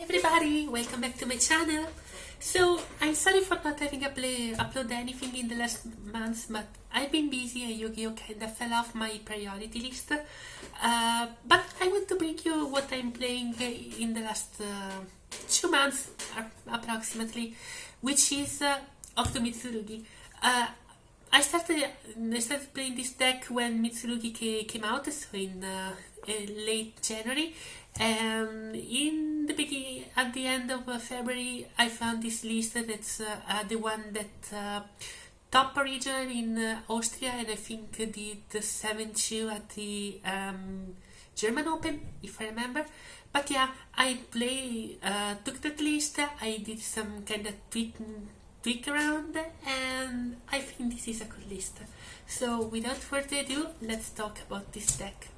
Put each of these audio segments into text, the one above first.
everybody, welcome back to my channel. So I'm sorry for not having upload anything in the last months, but I've been busy and Yu-Gi-Oh kinda fell off my priority list. But I want to bring you what I'm playing in the last 2 months approximately, which is Ogdoadic-Mitsurugi. I started playing this deck when Mitsurugi came out, so in late January, and at the end of February I found this list that's the one that top original in Austria, and I think did 7-2 at the German Open, if I remember. But yeah, I took that list, I did some kind of tweak around, and I think this is a good list. So without further ado, let's talk about this deck.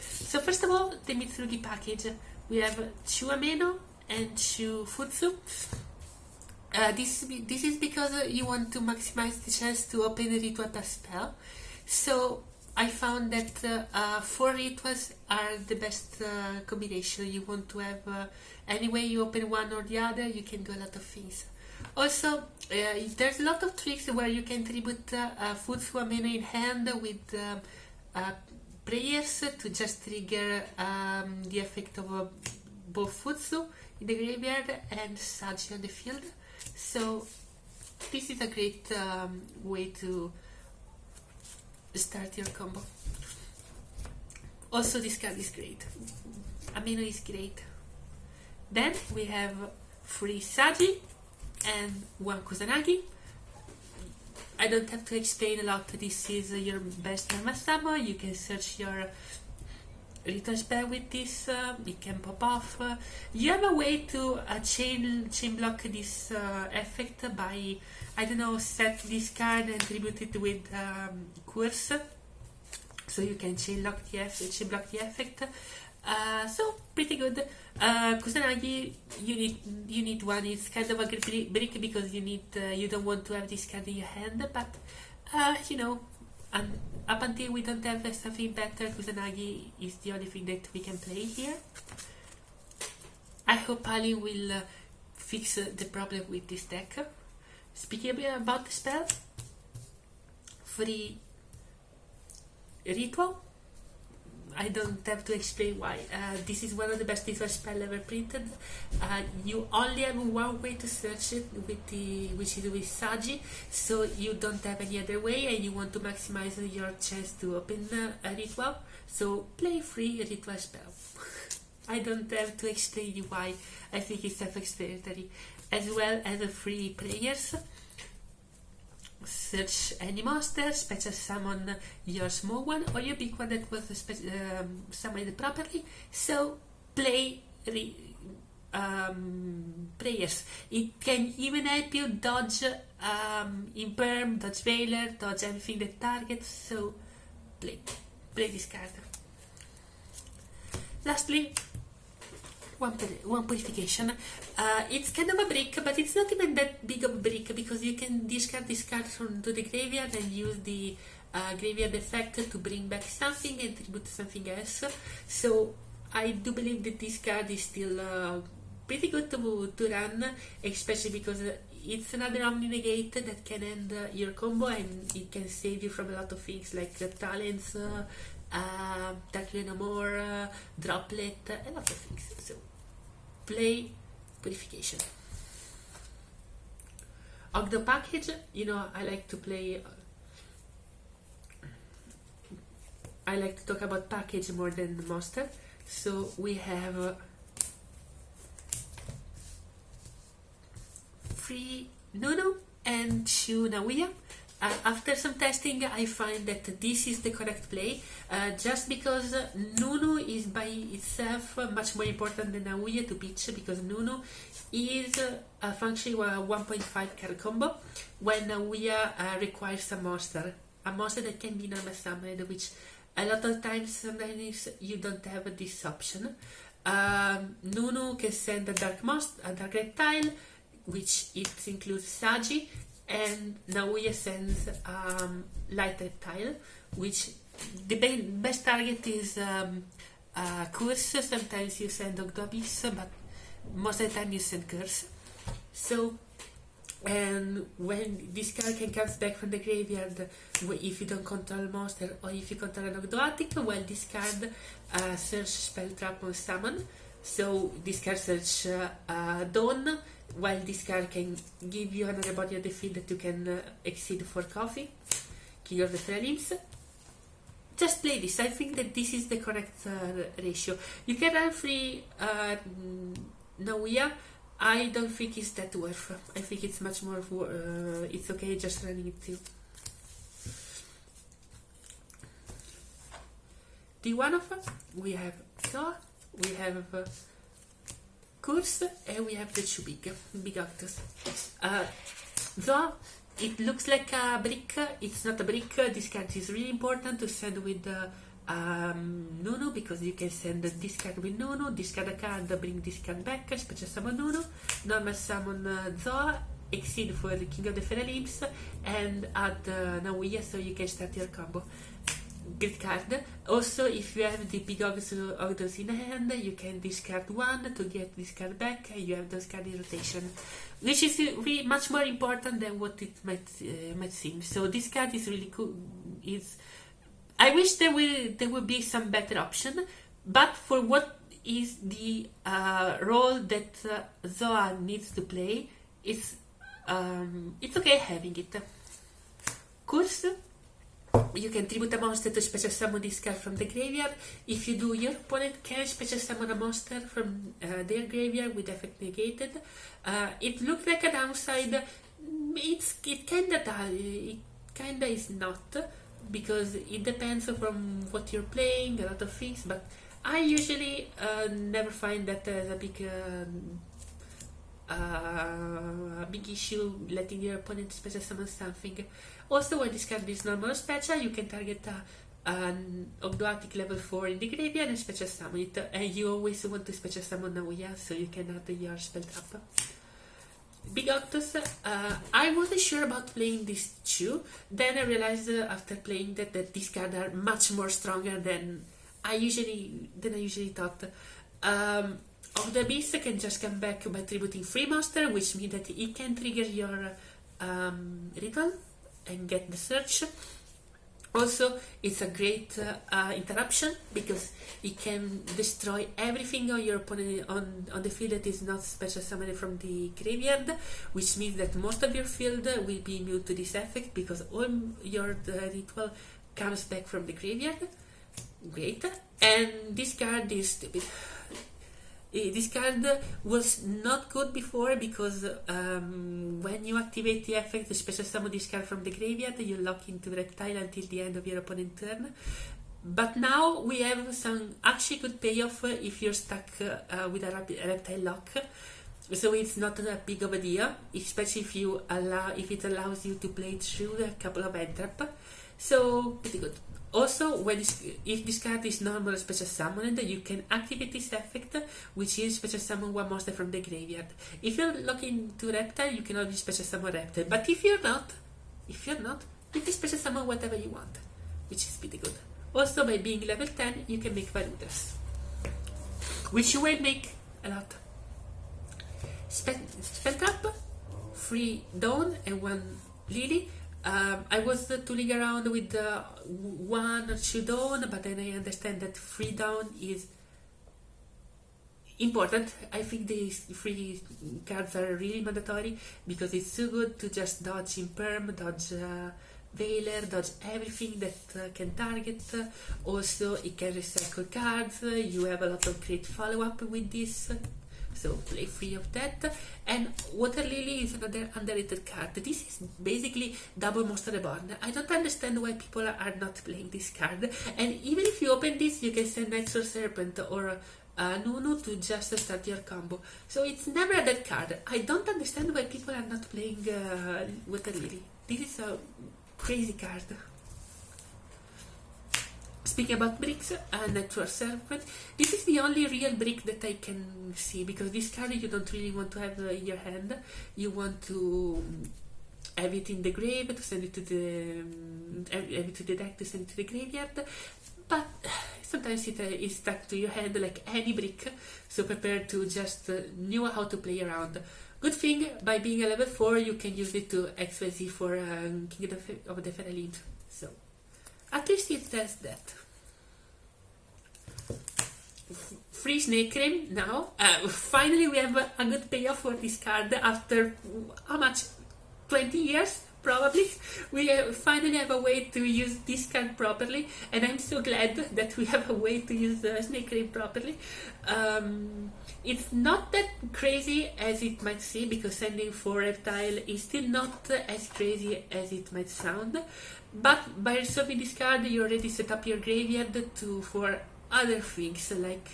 So first of all, the Mitsurugi package. We have 2 Ameno and 2 Futsu. This is because you want to maximize the chance to open a ritual per spell. So I found that 4 rituals are the best combination. You want to have any way you open one or the other, you can do a lot of things. Also, there's a lot of tricks where you can tribute Futsu Ameno in hand with prayers to just trigger the effect of both Futsu in the graveyard and Sagi on the field. So this is a great way to start your combo. Also, this card is great. Ameno is great. Then we have 3 Sagi and 1 Kusanagi. I don't have to explain a lot. This is your best Summon. You can search your ritual spell with this. It can pop off. You have a way to chain block this effect by, I don't know, set this card and tribute it with Curse. So you can chain block the effect. So pretty good. Kusanagi, you need one. It's kind of a brick because you don't want to have this card in your hand, but you know, up until we don't have something better, Kusanagi is the only thing that we can play here. I hope Ali will fix the problem with this deck. Speaking about the spell, 3 Ritual. I don't have to explain why. This is one of the best ritual spells ever printed. You only have one way to search it, which is with Sagi, so you don't have any other way, and you want to maximize your chance to open a ritual. So play 3 ritual spell. I don't have to explain you why. I think it's self-explanatory. As well as 3 prayers. Search any monster, special summon your small one or your big one that was summoned properly. So play prayers. It can even help you dodge Imperm, dodge Veiler, dodge everything that targets. So play this card. Lastly, one purification. It's kind of a brick, but it's not even that big of a brick because you can discard this card to the graveyard and use the graveyard effect to bring back something and tribute something else. So I do believe that this card is still pretty good to run, especially because it's another Omni-Negate that can end your combo, and it can save you from a lot of things like talents, Darkly No More, Droplet, a lot of things. So play Purification. Ogdo package, you know, I like to talk about package more than the monster. So we have 3 Nunu and 2 Naoya. After some testing, I find that this is the correct play, just because Nunu is by itself much more important than Naoya to pitch, because Nunu is functioning a 1.5 card combo, when Naoya requires a monster that can be normal summoned, which a lot of times sometimes you don't have this option. Nunu can send a dark reptile, which it includes Sagi, and Naoya sends light reptile, which the best target is Curse. Sometimes you send Ogdoadic, but most of the time you send curse. So, and when this card can come back from the graveyard, if you don't control a monster or if you control an Ogdoadic, well, this card search spell trap on summon. So this card search Dawn, while this card can give you another body of the field that you can exceed for coffee. King of the Felins. Just play this. I think that this is the correct ratio. You can run free Naoya. I don't think it's that worth. I think it's much more. It's okay just running it too. The one of we have Thor, we have Kurz, and we have the two big Octos. Though it looks like a brick, it's not a brick. This card is really important to send with Nunu, because you can send this card with Nunu, discard a card, bring this card back, special summon Nunu, normal summon Zoa, exceed for the King of the Fairy Limbs, and add Naoya so you can start your combo. Great card. Also, if you have the big Ogdos in hand, you can discard one to get this card back, and you have those cards in rotation, which is really much more important than what it might seem. So this card is really cool. I wish there would be some better option, but for what is the role that Zoa needs to play, it's okay having it. Curse. You can tribute a monster to special summon this card from the graveyard. If you do, your opponent can special summon a monster from their graveyard with effect negated. It looks like a downside. It kinda is not, because it depends from what you're playing, a lot of things. But I usually never find that as a big issue letting your opponent special summon something. Also, when this card is normal special, you can target an Ogdoadic level 4 in the graveyard and special summon it, and you always want to special summon Naoya so you can add your spell trap. Big Octos, I wasn't sure about playing these two, then I realized after playing that these cards are much more stronger than I usually thought. The Beast can just come back by tributing free monster, which means that it can trigger your ritual and get the search. Also, it's a great interruption because it can destroy everything on your opponent on the field that is not special summoned from the graveyard, which means that most of your field will be immune to this effect because all your ritual comes back from the graveyard. Great. And this card is stupid. This card was not good before because when you activate the effect, the special summon this card from the graveyard, you lock into Reptile until the end of your opponent's turn. But now we have some actually good payoff if you're stuck with a Reptile lock. So it's not a big of a deal, especially if it allows you to play through a couple of end trap. So pretty good. Also, if this card is normal special summoned, you can activate this effect, which is special summon one monster from the graveyard. If you're looking to Reptile, you can always special summon Reptile. But if you're not, you can special summon whatever you want, which is pretty good. Also, by being level 10, you can make Valutas, which you will make a lot. Spell trap, free Dawn and one Lily. I was tooling around with one or two Dawn, but then I understand that free Dawn is important. I think these free cards are really mandatory because it's so good to just dodge Imperm, dodge Veiler, dodge everything that can target. Also, it can recycle cards. You have a lot of great follow-up with this. So play free of that. And Water Lily is another underrated card. This is basically double Monster Reborn. I don't understand why people are not playing this card. And even if you open this, you can send Nexus Serpent or Nunu to just start your combo. So it's never a dead card. I don't understand why people are not playing Water Lily. This is a crazy card. Speaking about bricks, Natural Serpent. This is the only real brick that I can see because this card you don't really want to have in your hand. You want to have it in the grave to send it to the deck to send it to the graveyard. But sometimes it is stuck to your hand like any brick, so prepare to just know how to play around. Good thing, by being a level 4, you can use it to XYZ for King of the Fairy. So, at least it does that. Free Snake Cream now. Finally, we have a good payoff for this card after how much? 20 years? Probably. We finally have a way to use this card properly, and I'm so glad that we have a way to use Snake Cream properly. It's not that crazy as it might seem, because sending 4 reptile is still not as crazy as it might sound, but by resolving this card you already set up your graveyard for other things, like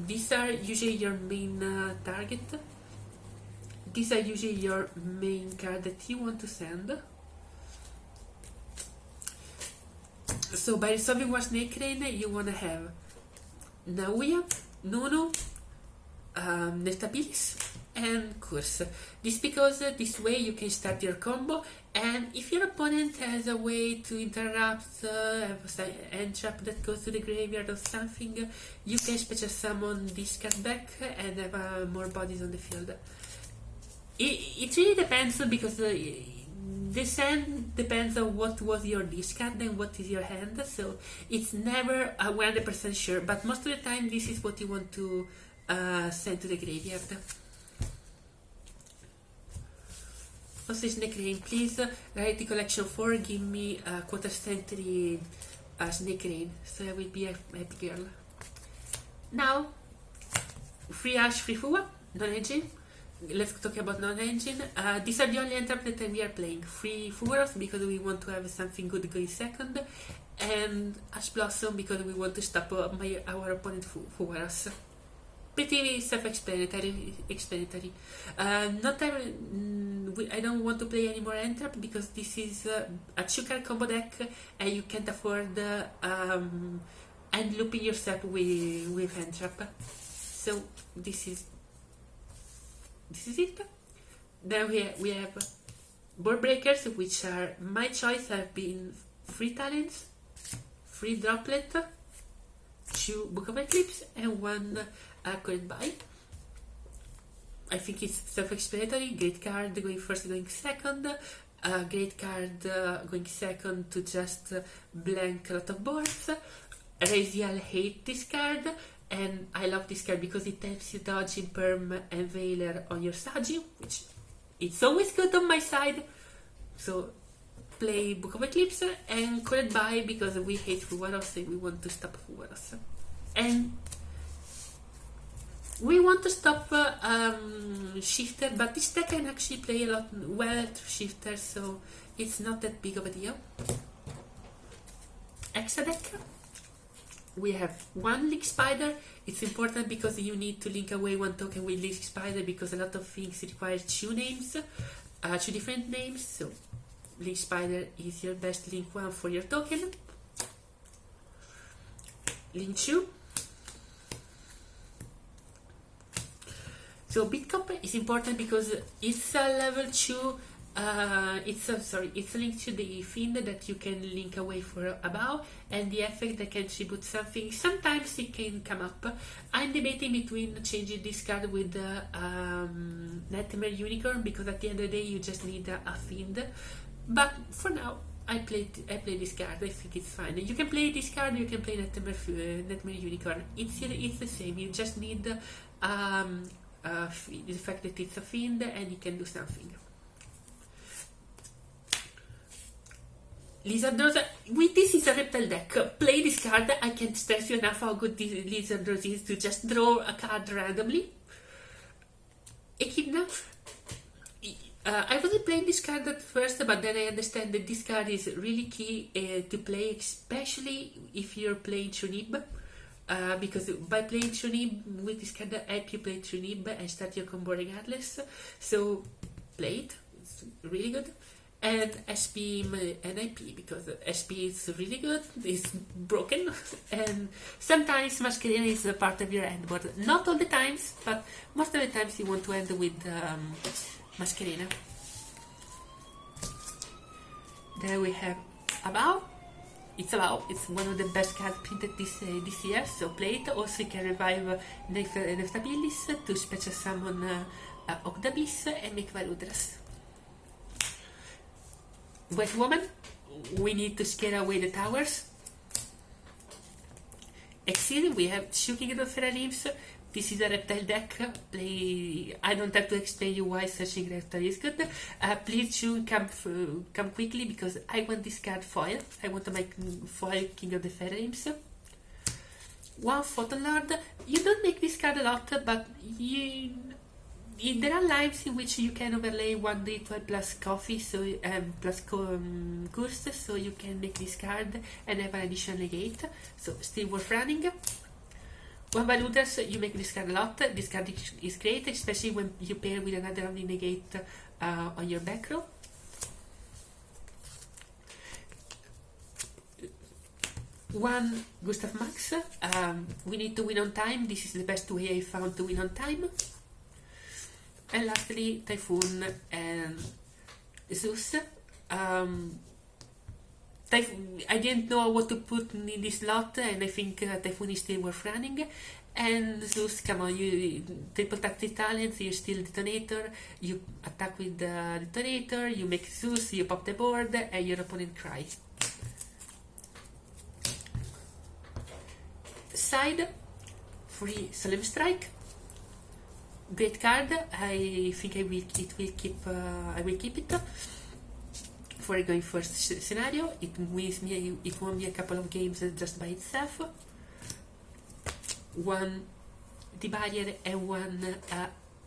these are usually your main target. These are usually your main card that you want to send. So by resolving one Snake Rain, you want to have Nauya, Nono, Netabilis, and Curse. This because this way you can start your combo, and if your opponent has a way to interrupt an entrap that goes to the graveyard or something, you can special summon this card back and have more bodies on the field. It really depends, because the send depends on what was your discard and what is your hand, so it's never 100% sure, but most of the time this is what you want to send to the graveyard. Also, Snake Rain, please, Rarity Collection 4, give me a quarter century Snake Rain, so I will be a happy girl. Now, free Ash, free Fuwa, non-engine. Let's talk about non-engine. These are the only entrap that we are playing. Free Fugaros because we want to have something good going second, and Ash Blossom because we want to stop our opponent Fugaros. Pretty self-explanatory. I don't want to play any more entrap because this is a 2-card combo deck, and you can't afford end looping yourself with entrap. So this is it. Then we have Board Breakers, which are my choice. Have been 3 talents, 3 droplet, 2 Book of Eclipse, and 1 Current Buy. I think it's self-explanatory. Great card going first, going second. Great card going second to just blank a lot of boards. Raziel hate this card, and I love this card because it helps you dodge Imperm and Veiler on your Sagi, which it's always good on my side. So play Book of Eclipse and Current Buy because we hate Fugaros and we want to stop Fugaros. And we want to stop Shifter, but this deck can actually play a lot well through Shifter, so it's not that big of a deal. Extra deck. We have 1 Link Spider. It's important because you need to link away 1 token with Link Spider because a lot of things require 2 names, 2 different names. So Link Spider is your best link 1 for your token. Link 2. So Bitcop is important because it's a level 2. It's a link to the Fiend that you can link away for above, and the effect that can tribute something. Sometimes it can come up. I'm debating between changing this card with Nightmare Unicorn because at the end of the day you just need a Fiend. But for now, I play this card. I think it's fine. You can play this card. You can play Nightmare Unicorn. It's the same. You just need the fact that it's a Fiend and you can do something. Lizardros, this is a reptile deck. Play this card. I can't stress you enough how good this Lizardros is to just draw a card randomly. Echidna. I wasn't playing this card at first, but then I understand that this card is really key to play, especially if you're playing Chunib. Because by playing Chunib with this card, help you play Chunib and start your combo regardless. So play it. It's really good. And SP and IP because SP is really good, it's broken, and sometimes Masquerena is a part of your end board. Not all the times, but most of the times you want to end with Masquerena. Then we have Abao. it's allowed. It's one of the best cards printed this year, so play it. Also, you can revive Neftabilis to special summon Ogdoadic and make Valudras. Wet Woman, we need to scare away the towers. Exceed, we have Shooking of Feralims. This is a reptile deck. I don't have to explain you why searching reptile is good. Please June, come quickly because I want this card foil. I want to make foil King of the Feralims. One Photon Lord. You don't make this card a lot, but there are lives in which you can overlay 1d12 plus coffee, so plus curse, so you can make this card and have an additional negate. So still worth running. One Valudras, you make this card a lot. This card is great, especially when you pair with another only negate on your back row. One Gustav Max. We need to win on time. This is the best way I found to win on time. And lastly, Typhoon and Zeus. I didn't know what to put in this slot, and I think Typhoon is still worth running. And Zeus, come on, you triple attack 3 talents, you steal Detonator, you attack with the Detonator, you make Zeus, you pop the board, and your opponent cries. Side, free Solemn Strike. Great card. I think I will keep it for going first scenario. It won me a couple of games just by itself. One D-Barrier and one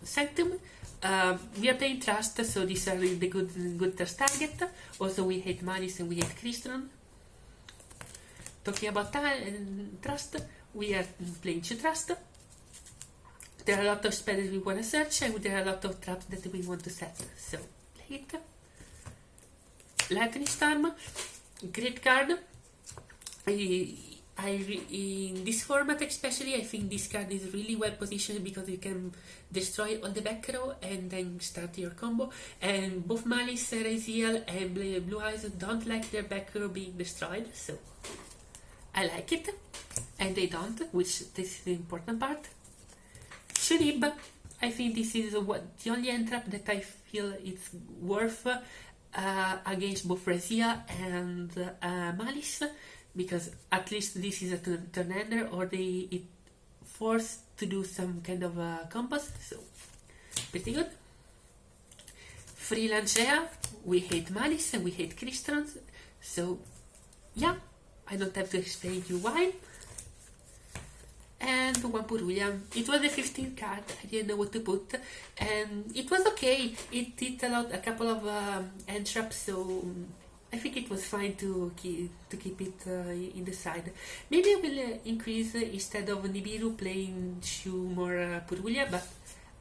Sanctum. We are playing Trust, so these are the good trust target. Also, we hate Malice and we hate Crystron. Talking about Trust, we are playing to Trust. There are a lot of spells we want to search, and there are a lot of traps that we want to set. So, play it. Lightning Storm, great card. In this format especially, I think this card is really well positioned because you can destroy all the back row and then start your combo. And both Malice, Raziel, and Blue Eyes don't like their back row being destroyed, so I like it. And they don't, which this is the important part. Shurib, I think this is the only entrap that I feel it's worth against both Razia and Malice, because at least this is a turn ender, or it forced to do some kind of combos, so pretty good. Free Langea, we hate Malice and we hate Crystron, so yeah, I don't have to explain you why. And one Purulia. It was the 15th card, I didn't know what to put, and it was okay. It did a couple of end traps, so I think it was fine to keep it in the side. Maybe I will increase instead of Nibiru playing 2 more Purulia, but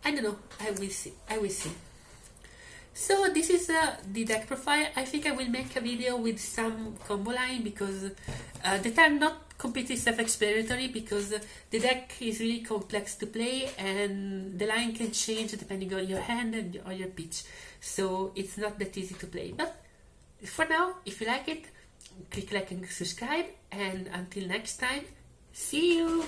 I don't know. I will see. So this is the deck profile. I think I will make a video with some combo line because that are not completely self-explanatory, because the deck is really complex to play and the line can change depending on your hand and on your pitch. So it's not that easy to play. But for now, if you like it, click like and subscribe, and until next time, see you!